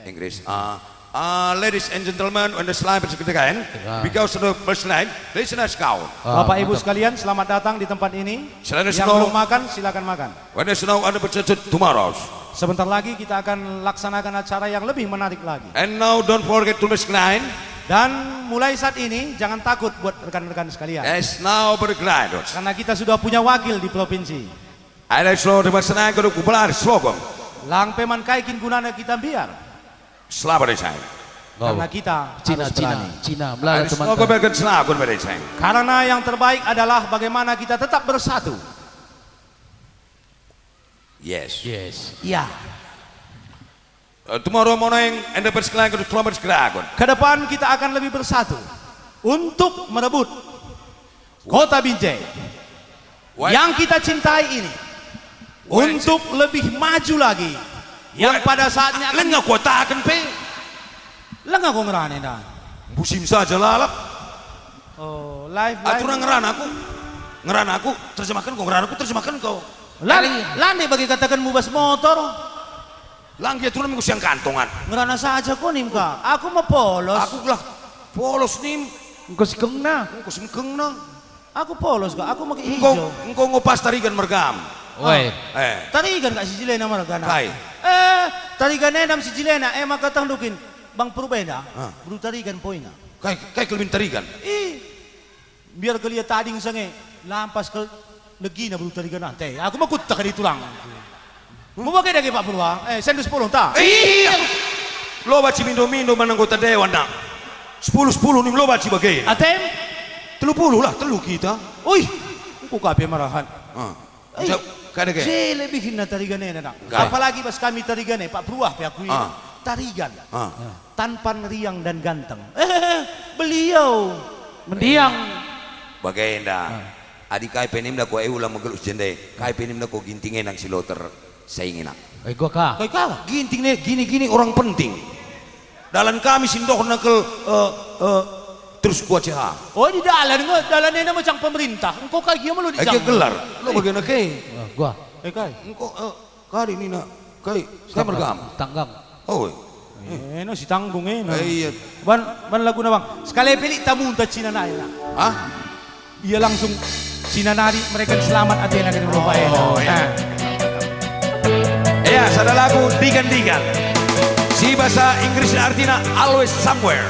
Inggris. Ladies and gentlemen, on the slide again, because of the first line, listeners count. Bapak Ibu sekalian, selamat datang di tempat ini. Yang belum makan, silakan makan. When there's no other tomorrow. Sebentar lagi kita akan laksanakan acara yang lebih menarik lagi. And now don't forget to line. Dan mulai saat ini jangan takut buat rekan-rekan sekalian. As now berkelai. Karena kita sudah punya wakil di provinsi. Ada slogan bersenang kedua kubelar slogan. Lang peman kaikin gunanya kita biar. Selamat datang. Karena kita Cina, Melaka teman-teman. Karena yang terbaik adalah bagaimana kita tetap bersatu. Yes. Iya. Tomorrow morning, Anda bersekali ke kelompok sekeragon. Ke depan kita akan lebih bersatu untuk merebut Kota Binjai yang kita cintai ini untuk lebih maju lagi. Yang pada saatnya lengah kota akan pe. Lengah kau ngerane dah. Musim saja lalap. Oh, live. Aturan ngeran aku, terjemahkan kau ngeran aku, terjemahkan kau. Lani bagi katakan mubas motor. Langgi aturan mengusang kantongan. Ngerana saja kau nim ka. Aku mau polos. Aku lah polos nim. Engkau si kengna. Aku polos ka. Aku makai hijau. Engkau ngopas tarigan mergam. Woi. Tarigan kak si Jilena maragana. Kai. Tarigan enam si Jilena maka tangdukin Bang Purbeda. Bru tarigan poina. Kai kelebin tarigan. Biar kalian tading sange lampas ke negina bru tarigan nanti. Aku makut tak di tulang. Mau pakai daging Pak Purwa? Sendus 10 tak? Iya. Lo baci mindo menanggota dewan nak. 10 nih lo baci bagai. Atem? 30 lah, telu kita. Uy, aku kape marahan. Kada ke? Si lebih hina tarigan nak. Apalagi pas kami tarigan Pak Purwa pe aku ini. Tarigan. Tanpa riang dan ganteng. Beliau mendiang. Bagai enda. Adik kai penim dah ko ulang magelus jende. Kai penim dah ko gintingin ang siloter saingin nak. Gua kah? Kai kah? Ginting nih gini orang penting. Dalam kami sindoh nakel terus kuat cah. Oh di dalan ini macam pemerintah. Engkau kayak gimana lu di Agi gelar. Lo bagian ke? Gua. Kai. Engkau kali ini nak. Kai mergam. Tanggang. Oh. No si tanggung Iya. Ban lagu na bang. Sekali pilih tamu untuk Cina na ya. Hah? Ia langsung Cina nari mereka selamat Athena dari Eropa ya. Ya, ada lagu digan-digan. Si bahasa Inggris artinya always somewhere.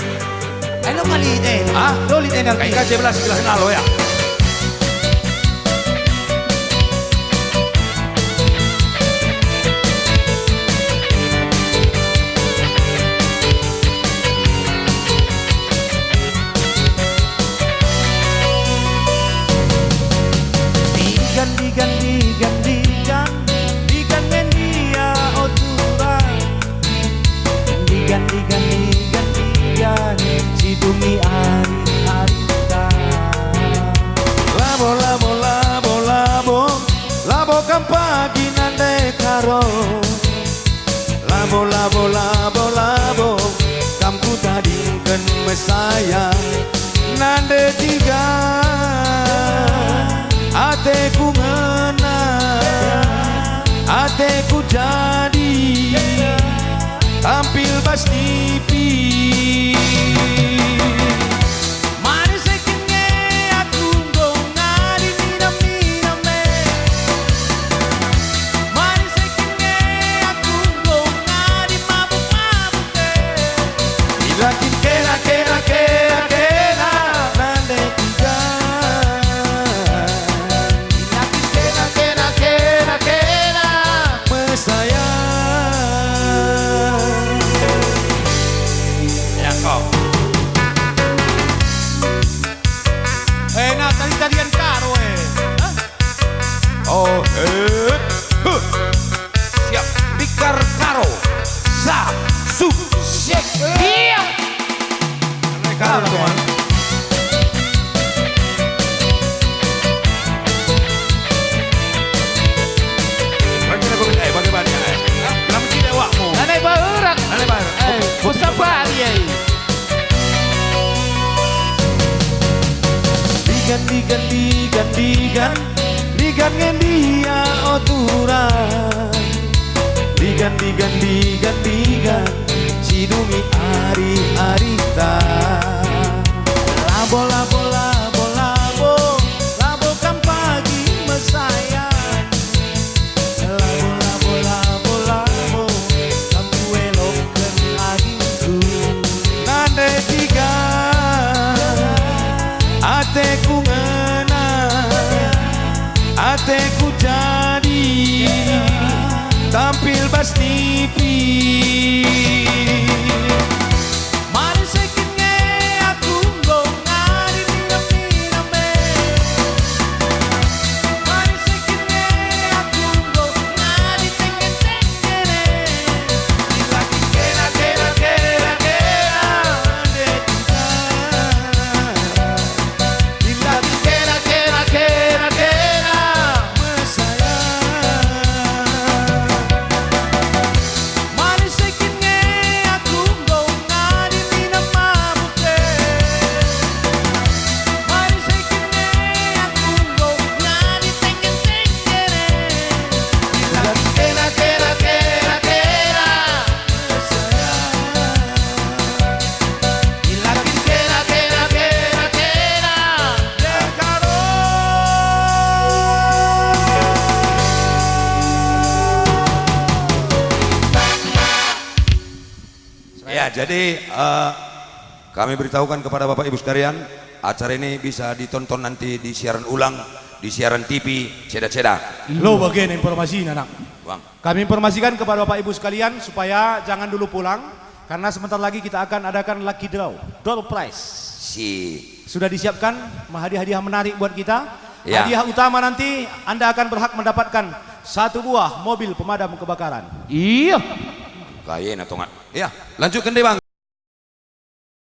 Ano kali ini? Lo lihat yang Kayak kaca belas sebelah sana lo ya. Sidungi hari-harita Labo kan pagi nande karo Labo Kamku tadi kan mesaya Nande tiga Ateku ngena Ateku jadi Tampil bas TV Siap, Bikar Karo Sa Su Shek Iya Karo teman bagaimana kenapa tidak wakmu Aneh baurak Kusapa dia Digan ngendia oturan Digan Ya, jadi kami beritahukan kepada Bapak Ibu sekalian, acara ini bisa ditonton nanti di siaran ulang, di siaran TV Ceda-Ceda. Lo bagian informasi anak. Bang. Kami informasikan kepada Bapak Ibu sekalian supaya jangan dulu pulang karena sebentar lagi kita akan adakan lucky draw, door prize. Sudah disiapkan hadiah-hadiah menarik buat kita. Ya. Hadiah utama nanti Anda akan berhak mendapatkan 1 buah mobil pemadam kebakaran. Iya. Kayen atau enggak? Ya, lanjutkan deh Bang.